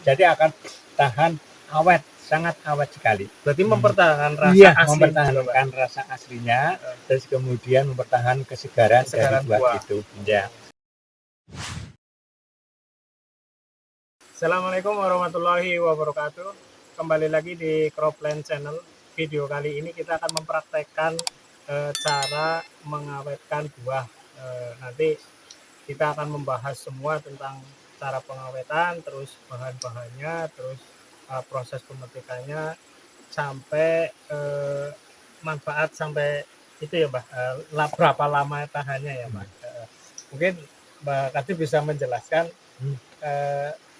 Jadi akan tahan awet, sangat awet sekali. Berarti mempertahankan rasa Iya, asli. mempertahankan rasa aslinya, terus kemudian mempertahankan kesegaran dari buah itu. Ya. Assalamualaikum warahmatullahi wabarakatuh. Kembali lagi di Cropland Channel. Video kali ini kita akan mempraktekkan cara mengawetkan buah. Nanti kita akan membahas semua tentang cara pengawetan, terus bahan-bahannya, terus proses pemetikannya, sampai manfaat sampai itu ya Mbak, berapa lama tahannya ya Mbak. Mungkin Mbak Kardi bisa menjelaskan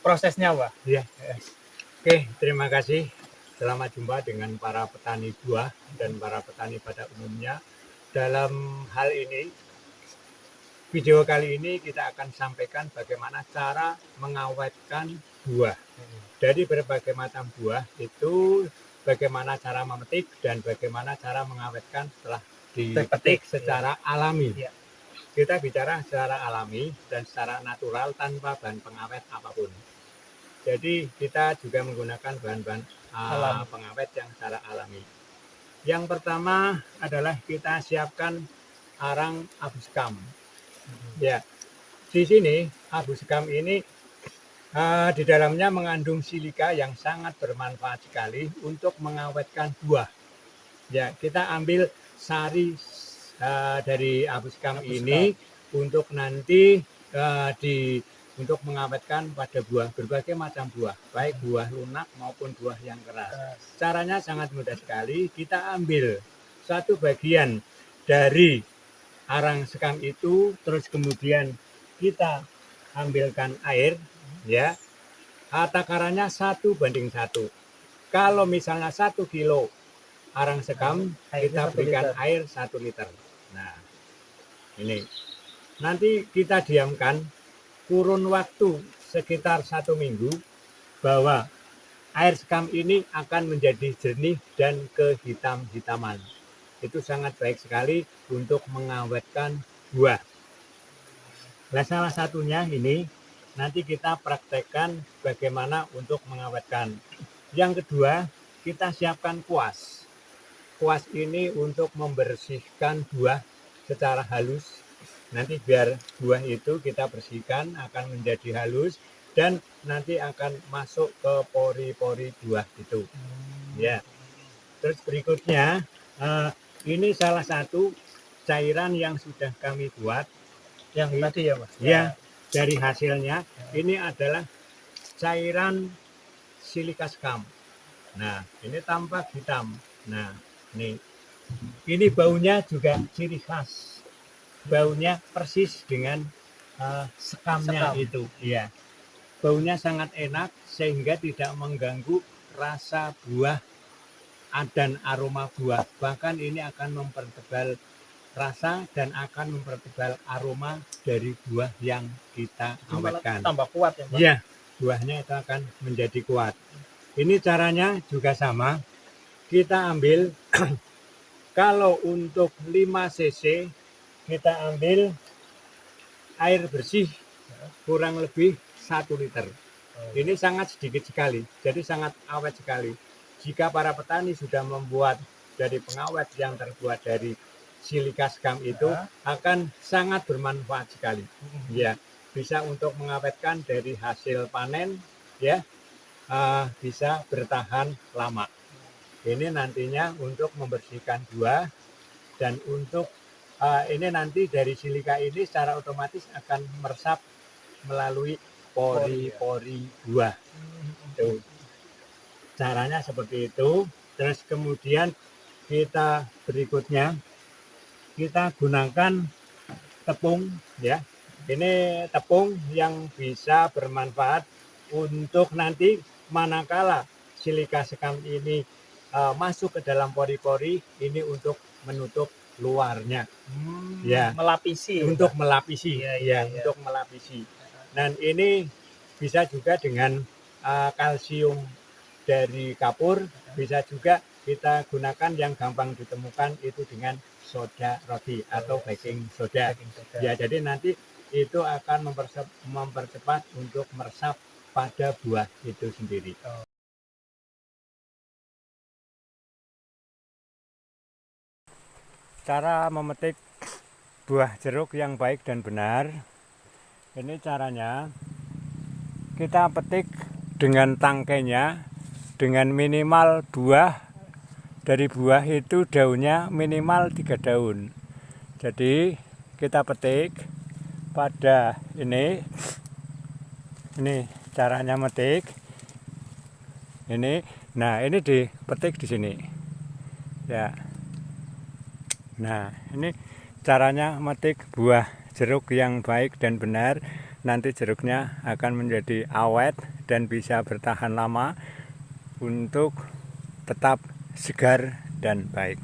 prosesnya Mbak. Ya. Oke, terima kasih. Selamat jumpa dengan para petani buah dan para petani pada umumnya. Dalam hal ini, video kali ini kita akan sampaikan bagaimana cara mengawetkan buah. Dari berbagai macam buah itu bagaimana cara memetik dan bagaimana cara mengawetkan setelah dipetik secara alami. Kita bicara secara alami dan secara natural tanpa bahan pengawet apapun. Jadi kita juga menggunakan bahan-bahan pengawet yang secara alami. Yang pertama adalah kita siapkan arang abu sekam. Ya, di sini abu sekam ini di dalamnya mengandung silika yang sangat bermanfaat sekali untuk mengawetkan buah. Ya, kita ambil sari dari abu sekam ini untuk nanti untuk mengawetkan pada buah, berbagai macam buah, baik buah lunak maupun buah yang keras. Caranya sangat mudah sekali. Kita ambil satu bagian dari arang sekam itu, terus kemudian kita ambilkan air, ya. Takarannya 1:1. Kalau misalnya 1 kilo arang sekam, kita berikan air 1 liter. Nah, ini nanti kita diamkan kurun waktu sekitar 1 minggu, bahwa air sekam ini akan menjadi jernih dan kehitam-hitaman. Itu sangat baik sekali untuk mengawetkan buah. Nah, salah satunya ini nanti kita praktekkan bagaimana untuk mengawetkan. Yang kedua, kita siapkan kuas. Kuas ini untuk membersihkan buah secara halus. Nanti biar buah itu kita bersihkan akan menjadi halus dan nanti akan masuk ke pori-pori buah itu. Ya. Terus berikutnya ini salah satu cairan yang sudah kami buat. Yang tadi ya Mas? Ya, dari hasilnya ini adalah cairan silika sekam. Nah, ini tampak hitam. Nah, ini baunya juga ciri khas. Baunya persis dengan sekamnya itu. Ya. Baunya sangat enak sehingga tidak mengganggu rasa buah dan aroma buah. Bahkan ini akan mempertebal rasa dan akan mempertebal aroma dari buah yang kita awetkan. Tambah kuat ya Pak? Iya, buahnya itu akan menjadi kuat. Ini caranya juga sama. Kita ambil kalau untuk 5 cc kita ambil air bersih kurang lebih 1 liter. Ini sangat sedikit sekali, jadi sangat awet sekali. Jika para petani sudah membuat dari pengawet yang terbuat dari silika sekam itu akan sangat bermanfaat sekali. Ya, bisa untuk mengawetkan dari hasil panen, ya, bisa bertahan lama. Ini nantinya untuk membersihkan buah dan untuk ini nanti dari silika ini secara otomatis akan meresap melalui pori-pori buah. Tuh. Caranya seperti itu. Terus kemudian kita berikutnya kita gunakan tepung, ya. Ini tepung yang bisa bermanfaat untuk nanti manakala silika sekam ini masuk ke dalam pori-pori, ini untuk menutup luarnya. Ya, melapisi. Untuk melapisi, untuk melapisi. Dan ini bisa juga dengan kalsium dari kapur, bisa juga kita gunakan yang gampang ditemukan itu dengan soda roti atau baking soda. Ya, jadi nanti itu akan mempercepat untuk meresap pada buah itu sendiri. Cara memetik buah jeruk yang baik dan benar, ini caranya kita petik dengan tangkainya, dengan minimal dari buah itu daunnya minimal 3 daun. Jadi kita petik pada ini caranya metik ini. Nah, ini dipetik di sini ya. Nah, ini caranya metik buah jeruk yang baik dan benar. Nanti jeruknya akan menjadi awet dan bisa bertahan lama untuk tetap segar dan baik.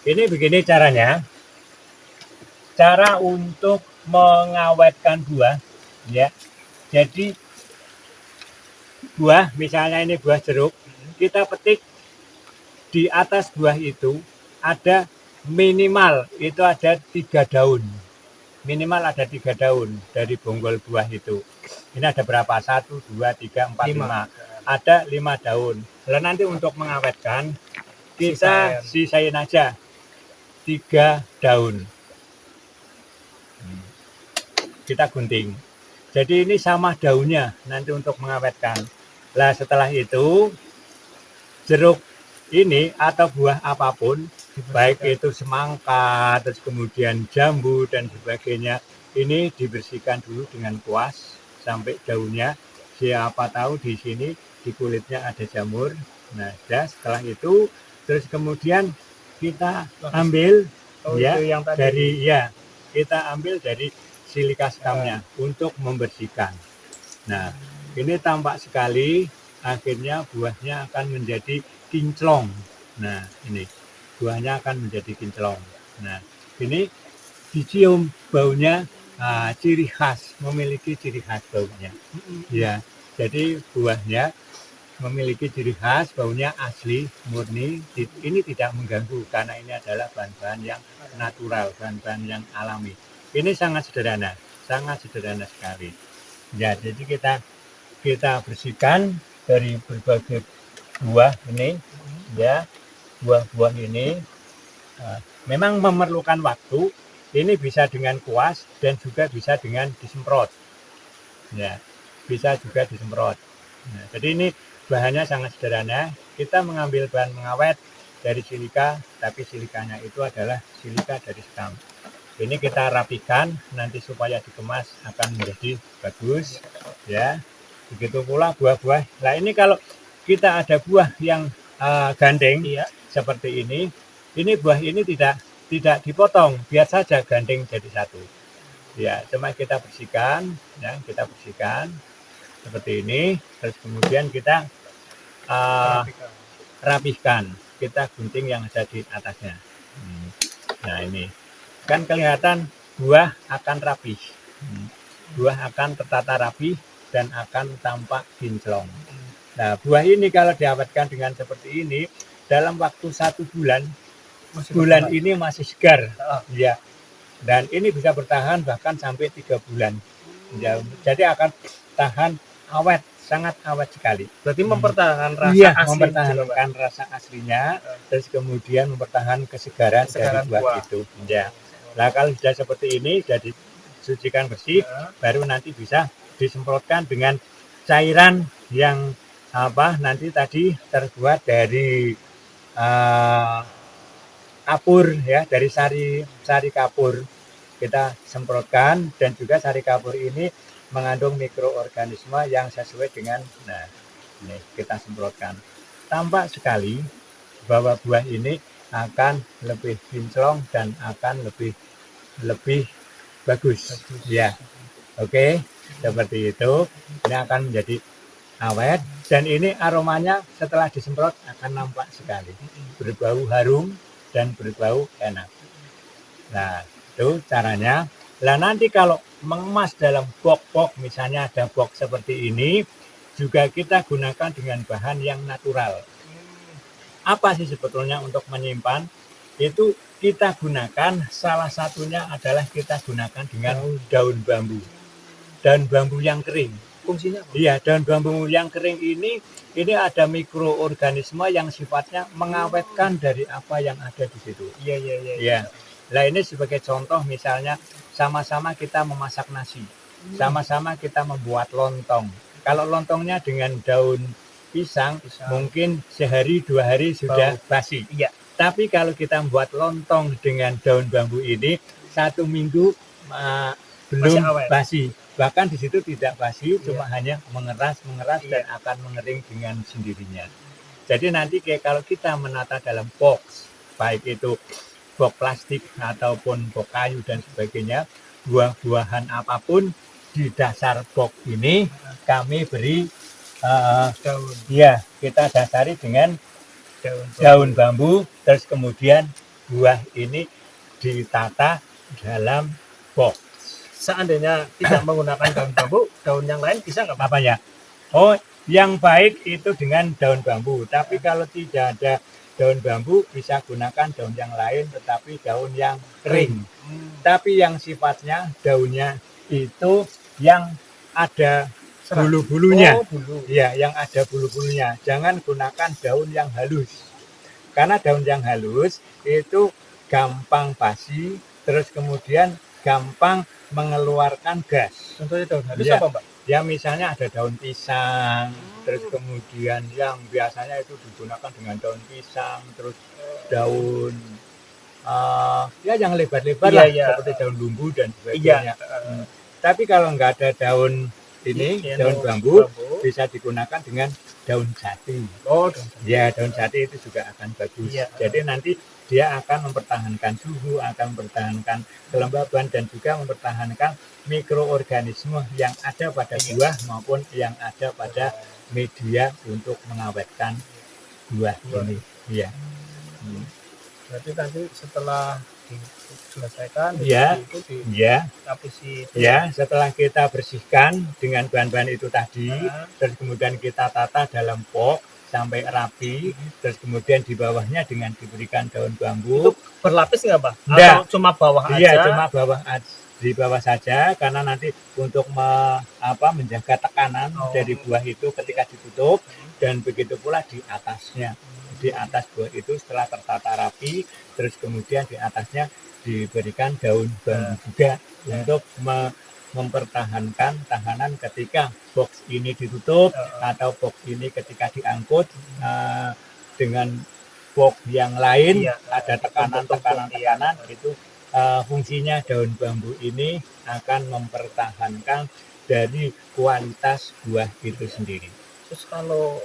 Ini begini caranya. Cara untuk mengawetkan buah ya. Jadi buah, misalnya ini buah jeruk, kita petik di atas buah itu ada minimal itu ada 3 daun. Minimal ada 3 daun dari bonggol buah itu. Ini ada berapa? 1, 2, 3, 4, 5. Ada 5 daun. Lalu nanti untuk mengawetkan kita sisain aja 3 daun. Kita gunting. Jadi ini sama daunnya nanti untuk mengawetkan. Nah, setelah itu jeruk ini atau buah apapun, baik itu semangka, terus kemudian jambu dan sebagainya, ini dibersihkan dulu dengan kuas sampai daunnya. Siapa tahu di sini di kulitnya ada jamur. Nah, setelah itu terus kemudian kita ambil kita ambil dari silika skamnya untuk membersihkan. Nah, ini tampak sekali akhirnya buahnya akan menjadi kinclong. Nah, ini buahnya akan menjadi kinclong. Nah, ini dicium baunya, ciri khas, memiliki ciri khas baunya. Ya, jadi buahnya memiliki ciri khas, baunya asli, murni. Ini tidak mengganggu karena ini adalah bahan-bahan yang natural, bahan-bahan yang alami. Ini sangat sederhana sekali. Ya, jadi kita bersihkan dari berbagai buah ini ya. Buah-buah ini memang memerlukan waktu. Ini bisa dengan kuas dan juga bisa dengan disemprot. Ya, bisa juga disemprot. Nah, jadi ini bahannya sangat sederhana. Kita mengambil bahan pengawet dari silika, tapi silikanya itu adalah silika dari skam. Ini kita rapikan nanti supaya dikemas akan menjadi bagus ya. Begitu pula buah-buah. Nah, ini kalau kita ada buah yang gandeng seperti ini buah ini tidak dipotong, biar saja gandeng jadi satu. Ya, cuma kita bersihkan seperti ini, terus kemudian kita rapihkan, kita gunting yang ada di atasnya. Nah, ini kan kelihatan buah akan rapih, buah akan tertata rapih dan akan tampak kinclong. Nah, buah ini kalau diawetkan dengan seperti ini dalam waktu 1 bulan, ini masih segar ya, dan ini bisa bertahan bahkan sampai 3 bulan ya, jadi akan tahan awet, sangat awet sekali. Berarti mempertahankan rasa asli, mempertahankan rasa aslinya, terus kemudian mempertahankan kesegaran dari buah itu ya. Nah, kalau sudah seperti ini, sudah disucikan bersih, baru nanti bisa disemprotkan dengan cairan yang nanti tadi terbuat dari kapur ya, dari sari kapur. Kita semprotkan, dan juga sari kapur ini mengandung mikroorganisme yang sesuai dengan, nah ini kita semprotkan. Tampak sekali bahwa buah ini akan lebih kinclong dan akan lebih bagus ya. Oke, seperti itu. Ini akan menjadi awet, dan ini aromanya setelah disemprot akan nampak sekali, berbau harum dan berbau enak. Nah, itu caranya. Nah, nanti kalau mengemas dalam box, misalnya ada box seperti ini, juga kita gunakan dengan bahan yang natural. Apa sih sebetulnya untuk menyimpan? Itu kita gunakan salah satunya adalah kita gunakan dengan daun bambu. Daun bambu yang kering. Fungsinya apa? Iya, daun bambu yang kering ini ada mikroorganisme yang sifatnya mengawetkan dari apa yang ada di situ. Iya. Iya. Nah, ini sebagai contoh misalnya sama-sama kita memasak nasi. Sama-sama kita membuat lontong. Kalau lontongnya dengan daun pisang. Mungkin sehari 2 hari sudah basi. Iya. Tapi kalau kita membuat lontong dengan daun bambu ini 1 minggu belum basi. Bahkan di situ tidak basi, cuma hanya mengeras dan akan mengering dengan sendirinya. Jadi nanti kalau kita menata dalam box, baik itu box plastik ataupun box kayu dan sebagainya, buah-buahan apapun di dasar box ini kami beri daun. Ya, kita dasari dengan daun bambu, terus kemudian buah ini ditata dalam box. Seandainya tidak menggunakan daun bambu, daun yang lain bisa nggak apa ya? Oh, yang baik itu dengan daun bambu. Tapi kalau tidak ada daun bambu, bisa gunakan daun yang lain, tetapi daun yang kering. Tapi yang sifatnya daunnya itu yang ada bulu-bulunya. Ya, yang ada bulu-bulunya. Jangan gunakan daun yang halus. Karena daun yang halus itu gampang basi, terus kemudian gampang mengeluarkan gas. Contohnya daun halus apa, Mbak? Ya misalnya ada daun pisang, terus kemudian yang biasanya itu digunakan dengan daun pisang, terus daun ya yang lebar-lebar lah, seperti daun lumbu dan sebagainya. Tapi kalau nggak ada daun ini, daun bambu, bisa digunakan dengan daun jati. Oh, daun jati. Ya, daun jati itu juga akan bagus. Jadi nanti dia akan mempertahankan suhu, akan mempertahankan kelembaban, dan juga mempertahankan mikroorganisme yang ada pada buah maupun yang ada pada media untuk mengawetkan buah ini. Iya. Berarti nanti setelah diselesaikan, setelah kita bersihkan dengan bahan-bahan itu tadi, terus kemudian kita tata dalam box sampai rapi, terus kemudian di bawahnya dengan diberikan daun bambu. Itu berlapis nggak, Pak? Atau cuma bawah aja? Iya, cuma di bawah saja, karena nanti untuk menjaga tekanan dari buah itu ketika ditutup, dan begitu pula di atasnya. Di atas buah itu setelah tertata rapi, terus kemudian di atasnya diberikan daun bambu juga untuk mempertahankan tahanan ketika box ini ditutup atau box ini ketika diangkut dengan box yang lain ada tekanan itu fungsinya daun bambu ini akan mempertahankan dari kualitas buah itu sendiri. Terus kalau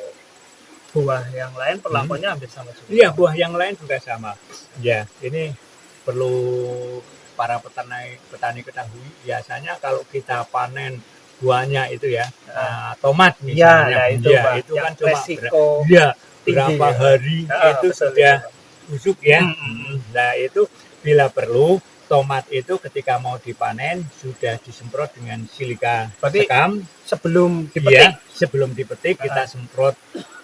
buah yang lain perlakuannya hampir sama juga? Iya, buah yang lain juga sama. Ya, ini perlu para petani ketahui, biasanya kalau kita panen buahnya itu tomat misalnya, itu kan cuma berapa hari itu sudah busuk ya. Nah, itu bila perlu tomat itu ketika mau dipanen sudah disemprot dengan silika sekam. Sebelum dipetik? Sebelum dipetik kita semprot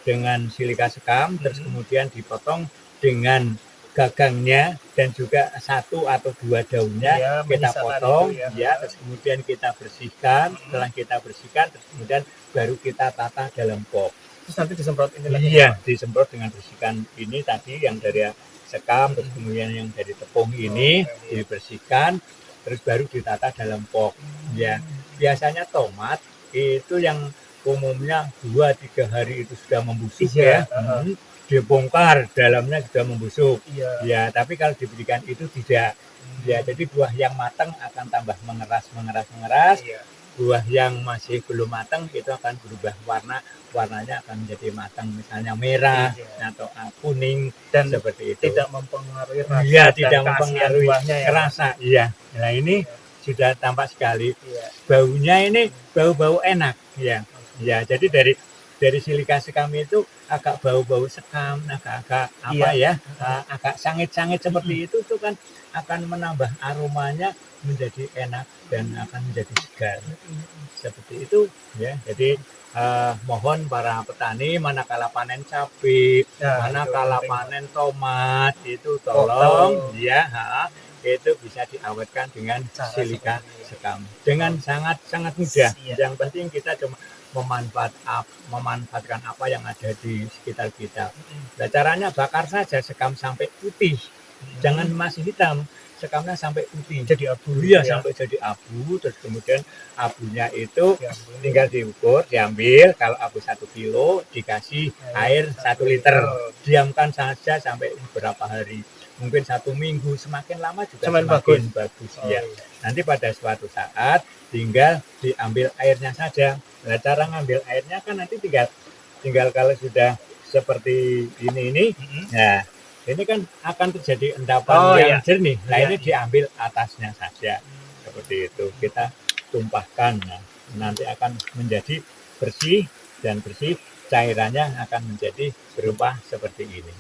dengan silika sekam, terus kemudian dipotong dengan gagangnya dan juga 1 atau 2 daunnya kita potong, terus kemudian kita bersihkan. Setelah kita bersihkan, terus kemudian baru kita tata dalam box. Terus nanti disemprot ini lagi? Iya, disemprot dengan bersihkan ini tadi yang dari sekam, terus kemudian yang dari tepung ini dibersihkan, terus baru ditata dalam box. Ya, biasanya tomat itu yang umumnya 2-3 hari itu sudah membusuk dibongkar dalamnya sudah membusuk. Ya, tapi kalau diberikan itu tidak. Ya, jadi buah yang matang akan tambah mengeras. Buah yang masih belum matang itu akan berubah warnanya akan menjadi matang, misalnya merah atau kuning dan seperti itu. Tidak mempengaruhi rasa. Iya, tidak mempengaruhi rasa. Iya. Nah, ini sudah tampak sekali. Baunya ini bau-bau enak ya. Ya, jadi dari dari silika sekam itu agak bau-bau sekam, agak-agak apa Iya. ya, agak sangit-sangit seperti itu tuh kan akan menambah aromanya menjadi enak dan akan menjadi segar. Seperti itu ya. Jadi mohon para petani manakala panen cabai, Nah, itu manakala penting, Pak. panen tomat itu Wortel. tolong ya, itu bisa diawetkan dengan Cara silika seperti ini. sekam dengan sangat mudah. Siap. Yang penting kita cuma memanfaatkan apa yang ada di sekitar kita. Nah, caranya bakar saja sekam sampai putih, jangan masih hitam, sekamnya sampai putih. Jadi abu. Iya, ya. sampai jadi abu, terus kemudian abunya itu Diambil. tinggal diukur, diambil. Kalau abu 1 kilo dikasih air 1 liter, diamkan saja sampai beberapa hari, mungkin 1 minggu, semakin lama juga semakin bagus ya. Nanti pada suatu saat tinggal diambil airnya saja. Nah, cara ngambil airnya kan nanti tinggal kalau sudah seperti ini, nah ini kan akan terjadi endapan yang jernih. Nah, ini diambil atasnya saja. Seperti itu. Kita tumpahkan. Nah, nanti akan menjadi bersih dan bersih, cairannya akan menjadi berupa seperti ini.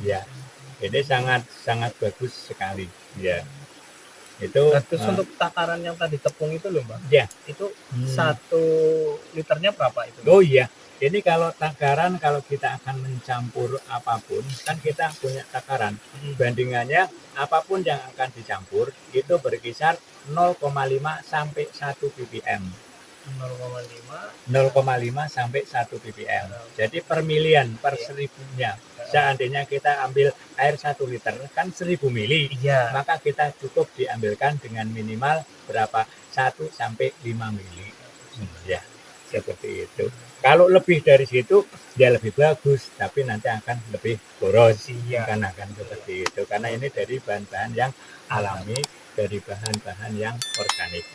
Ya. Ini sangat bagus sekali. Ya. Itu terus untuk takaran yang tadi tepung itu loh, Mbak. Ya. Itu 1 liternya berapa itu? Oh iya. Ini kalau takaran, kalau kita akan mencampur apapun, kan kita punya takaran. Bandingannya apapun yang akan dicampur itu berkisar 0,5 sampai 1 ppm. 0,5 sampai 1 ppm. Jadi per milian, per 1000-nya. Seandainya kita ambil air 1 liter kan 1000 mili, maka kita cukup diambilkan dengan minimal berapa? 1 sampai 5 mili. Ya, seperti itu. Kalau lebih dari situ ya lebih bagus, tapi nanti akan lebih boros. Kan akan seperti itu. Karena ini dari bahan-bahan yang alami, dari bahan-bahan yang organik.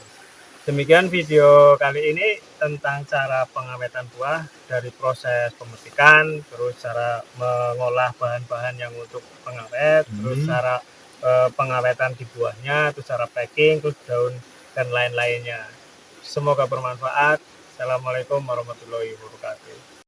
Demikian video kali ini tentang cara pengawetan buah dari proses pemetikan, terus cara mengolah bahan-bahan yang untuk pengawet, terus cara pengawetan di buahnya, terus cara packing, terus daun dan lain-lainnya. Semoga bermanfaat. Assalamualaikum warahmatullahi wabarakatuh.